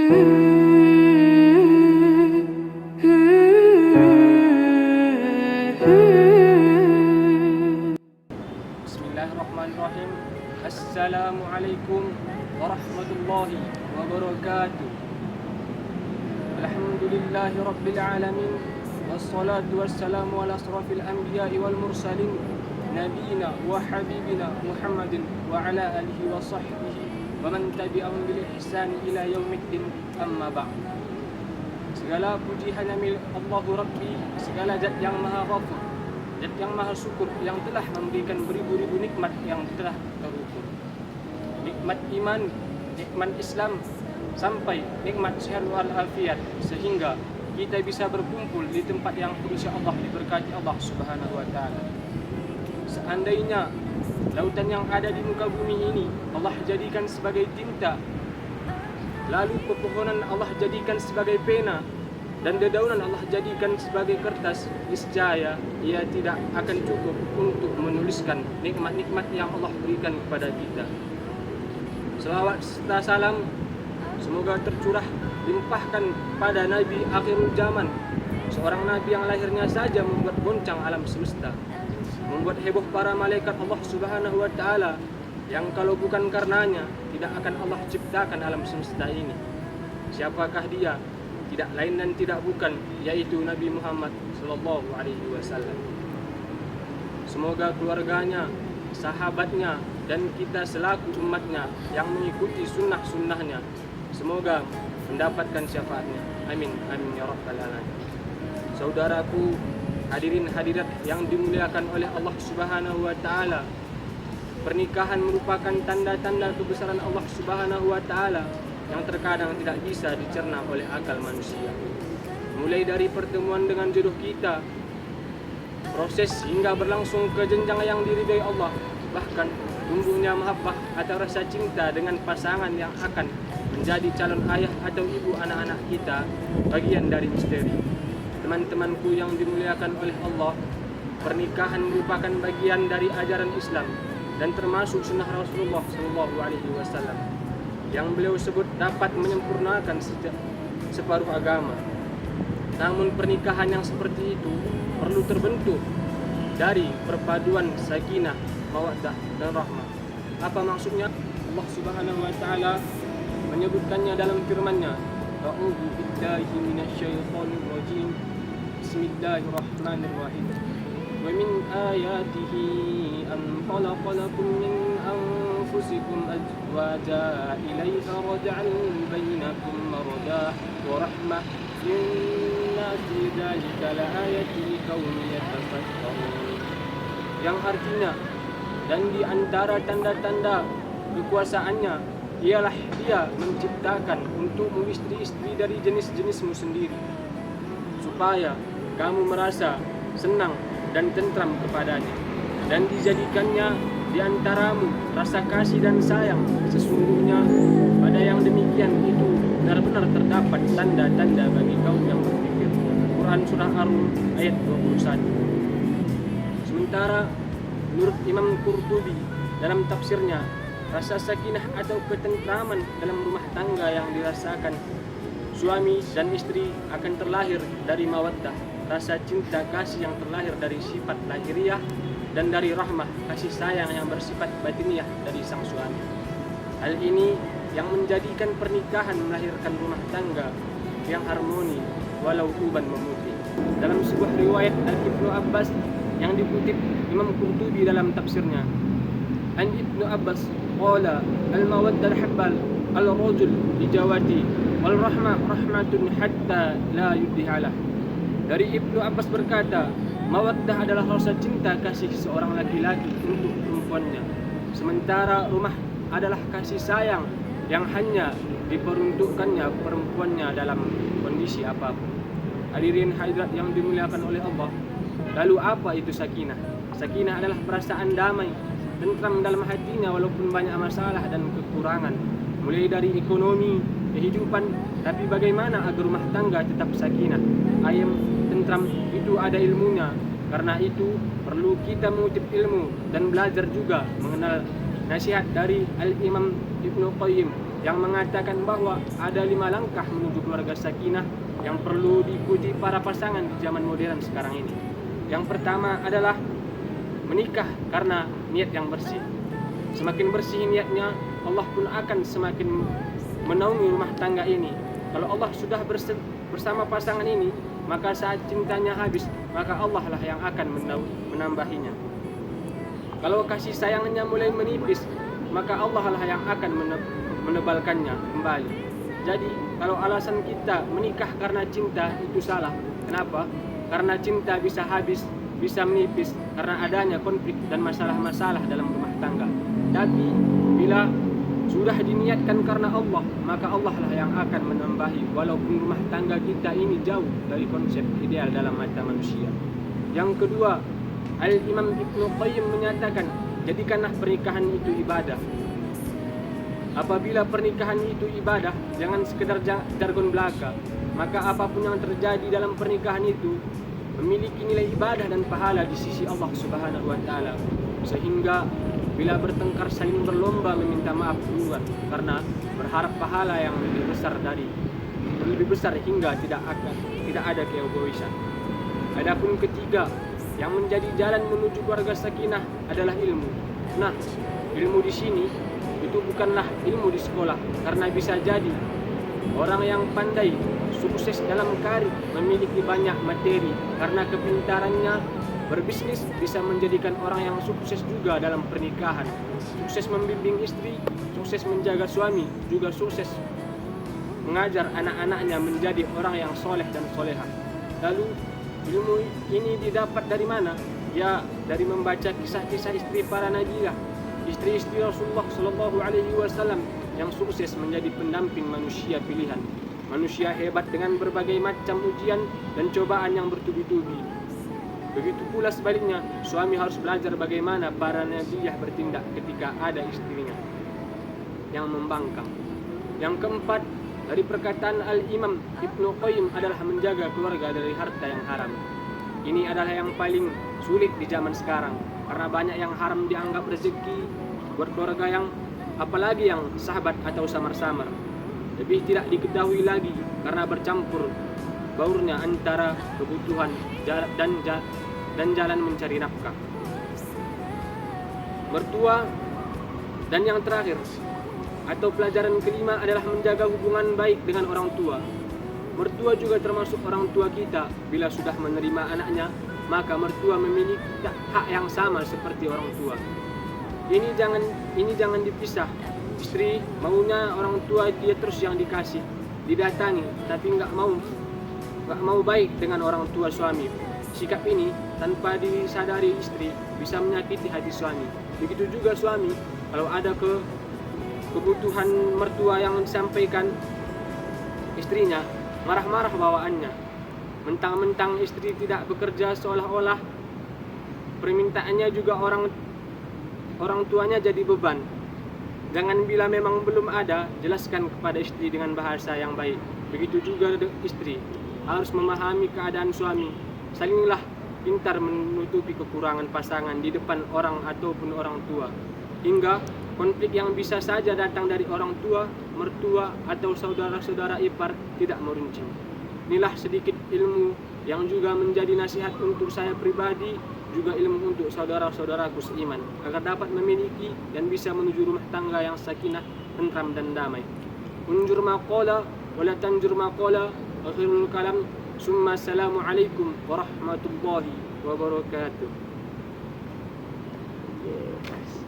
Bismillahirrahmanirrahim. Assalamualaikum warahmatullahi wabarakatuh. Alhamdulillahi rabbil alamin. Wassalatu wassalamu ala asrafil anbiya'i wal mursalin nabiyina wa habibina Muhammadin wa ala alihi wa sahbihi wa man tabi'ahum bil ihsani ila yaumiddin, amma ba'd. Segala puji hanya milik Allahu Rabbi, segala zat yang maha ghafur, zat yang maha syukur, yang telah memberikan beribu-ribu nikmat yang telah terukur. Nikmat iman, nikmat Islam, sampai nikmat sehat wal afiat, sehingga kita bisa berkumpul di tempat yang kudus Allah, diberkati Allah Subhanahu wa taala. Seandainya lautan yang ada di muka bumi ini Allah jadikan sebagai tinta, lalu pepohonan Allah jadikan sebagai pena, dan dedaunan Allah jadikan sebagai kertas, niscaya ia tidak akan cukup untuk menuliskan nikmat-nikmat yang Allah berikan kepada kita. Selawat serta salam semoga tercurah limpahkan pada Nabi akhirul zaman, seorang Nabi yang lahirnya saja membuat goncang alam semesta, membuat heboh para malaikat Allah Subhanahu wa taala, yang kalau bukan karenanya tidak akan Allah ciptakan alam semesta ini. Siapakah dia? Tidak lain dan tidak bukan, yaitu Nabi Muhammad sallallahu alaihi wasallam. Semoga keluarganya, sahabatnya, dan kita selaku umatnya yang mengikuti sunnah-sunnahnya, semoga mendapatkan syafaatnya. Amin, amin ya rabbal alamin. Saudaraku, hadirin hadirat yang dimuliakan oleh Allah Subhanahu wa taala, pernikahan merupakan tanda-tanda kebesaran Allah Subhanahu wa taala yang terkadang tidak bisa dicerna oleh akal manusia. Mulai dari pertemuan dengan jodoh kita, proses hingga berlangsung ke jenjang yang diridai Allah, bahkan tumbuhnya mahabbah atau rasa cinta dengan pasangan yang akan menjadi calon ayah atau ibu anak-anak kita, bagian dari misteri. Teman-temanku yang dimuliakan oleh Allah, pernikahan merupakan bagian dari ajaran Islam dan termasuk sunnah Rasulullah SAW, yang beliau sebut dapat menyempurnakan separuh agama. Namun pernikahan yang seperti itu perlu terbentuk dari perpaduan sakinah, mawaddah, dan rahmah. Apa maksudnya? Allah Subhanahu wa taala menyebutkannya dalam firman-Nya, A'udzu billahi minasyaitonir rajim. Bismillahirrahmanirrahim. Wa min ayatihi an khalaqa lakum min anfusikum azwaja ilayka raj'an bainakum mawaddah wa rahmah inna fi dzalika laayatin liqaumin yatafakkarun. Yang artinya, dan di antara tanda-tanda kekuasaannya ialah Dia menciptakan untukmu istri-istri dari jenis-jenismu sendiri, supaya kamu merasa senang dan tentram kepadanya, dan dijadikannya di antaramu rasa kasih dan sayang. Sesungguhnya pada yang demikian itu benar-benar terdapat tanda-tanda bagi kaum yang berpikir. Quran Surah Ar-Rum ayat 21. Sementara menurut Imam Qurtubi dalam tafsirnya, rasa sakinah atau ketentraman dalam rumah tangga yang dirasakan suami dan istri akan terlahir dari mawaddah, rasa cinta kasih yang terlahir dari sifat lahiriah, dan dari rahmah, kasih sayang yang bersifat batiniah dari sang suami. Hal ini yang menjadikan pernikahan melahirkan rumah tangga yang harmoni walau uban memutih. Dalam sebuah riwayat Al-Ibnu Abbas yang dikutip Imam Qurtubi dalam tafsirnya, An Ibnu Abbas qala al-mawaddah al-habbal al-rajul bijawati wal rahmah rahmatun hatta la yudhihalah. Dari Ibnu Abbas berkata, mawaddah adalah rasa cinta kasih seorang laki-laki untuk perempuannya, sementara rumah adalah kasih sayang yang hanya diperuntukkannya perempuannya dalam kondisi apapun. Hadirin hadirat yang dimuliakan oleh Allah, lalu apa itu sakinah? Sakinah adalah perasaan damai, tentram dalam hatinya walaupun banyak masalah dan kekurangan, mulai dari ekonomi, kehidupan. Tapi bagaimana agar rumah tangga tetap sakinah, ayem, tentram? Itu ada ilmunya. Karena itu perlu kita mengutip ilmu dan belajar juga mengenal nasihat dari Al-Imam Ibnu Qayyim yang mengatakan bahwa ada 5 langkah menuju keluarga sakinah yang perlu diikuti para pasangan di zaman modern sekarang ini. Yang pertama adalah menikah karena niat yang bersih. Semakin bersih niatnya, Allah pun akan semakin menaungi rumah tangga ini. Kalau Allah sudah bersama pasangan ini, maka saat cintanya habis, maka Allah lah yang akan menambahinya. Kalau kasih sayangnya mulai menipis, maka Allah lah yang akan menebalkannya kembali. Jadi kalau alasan kita menikah karena cinta itu salah. Kenapa? Karena cinta bisa habis, bisa menipis karena adanya konflik dan masalah-masalah dalam rumah tangga. Tapi bila sudah diniatkan karena Allah, maka Allah lah yang akan menambahi, walaupun rumah tangga kita ini jauh dari konsep ideal dalam mata manusia. Yang kedua, Al-Imam Ibnu Qayyim menyatakan, jadikanlah pernikahan itu ibadah. Apabila pernikahan itu ibadah, jangan sekedar jargon belaka, maka apapun yang terjadi dalam pernikahan itu memiliki nilai ibadah dan pahala di sisi Allah Subhanahu wa taala. Sehingga bila bertengkar saling berlomba meminta maaf duluan karena berharap pahala yang lebih besar hingga tidak ada keegoisan. Adapun ketiga, yang menjadi jalan menuju keluarga sakinah adalah ilmu. Nah, ilmu di sini itu bukanlah ilmu di sekolah, karena bisa jadi orang yang pandai, sukses dalam karir, memiliki banyak materi karena kepintarannya berbisnis, bisa menjadikan orang yang sukses juga dalam pernikahan, sukses membimbing istri, sukses menjaga suami, juga sukses mengajar anak-anaknya menjadi orang yang soleh dan solehah. Lalu ilmu ini didapat dari mana? Ya, dari membaca kisah-kisah istri para nabilah, istri-istri Rasulullah Shallallahu Alaihi Wasallam yang sukses menjadi pendamping manusia pilihan, manusia hebat dengan berbagai macam ujian dan cobaan yang bertubi-tubi. Begitu pula sebaliknya, suami harus belajar bagaimana para nabilah bertindak ketika ada istrinya yang membangkang. Yang keempat, dari perkataan Al-Imam Ibnu Qayyim adalah menjaga keluarga dari harta yang haram. Ini adalah yang paling sulit di zaman sekarang, karena banyak yang haram dianggap rezeki buat keluarga, yang apalagi yang sahabat atau samar-samar. Lebih tidak diketahui lagi karena bercampur baurnya antara kebutuhan dan jalan mencari nafkah. Mertua. Dan yang terakhir atau pelajaran kelima adalah menjaga hubungan baik dengan orang tua. Mertua juga termasuk orang tua kita. Bila sudah menerima anaknya, maka mertua memiliki hak yang sama seperti orang tua. Ini jangan dipisah. Istri maunya orang tua dia terus yang dikasih, didatangi, tapi nggak mau baik dengan orang tua suami. Sikap ini tanpa disadari istri bisa menyakiti hati suami. Begitu juga suami, kalau ada kebutuhan mertua yang disampaikan istrinya, marah-marah bawaannya. Mentang-mentang istri tidak bekerja, seolah-olah permintaannya juga orang tuanya jadi beban. Jangan bila memang belum ada, jelaskan kepada istri dengan bahasa yang baik. Begitu juga istri harus memahami keadaan suami. Salinglah pintar menutupi kekurangan pasangan di depan orang ataupun orang tua, hingga konflik yang bisa saja datang dari orang tua, mertua, atau saudara-saudara ipar tidak meruncing. Inilah sedikit ilmu yang juga menjadi nasihat untuk saya pribadi, juga ilmu untuk saudara-saudaraku seiman, agar dapat memiliki dan bisa menuju rumah tangga yang sakinah, tentram dan damai. Unjur maqala wala tanjur maqala, akhirul kalam, summa assalamualaikum warahmatullahi wabarakatuh.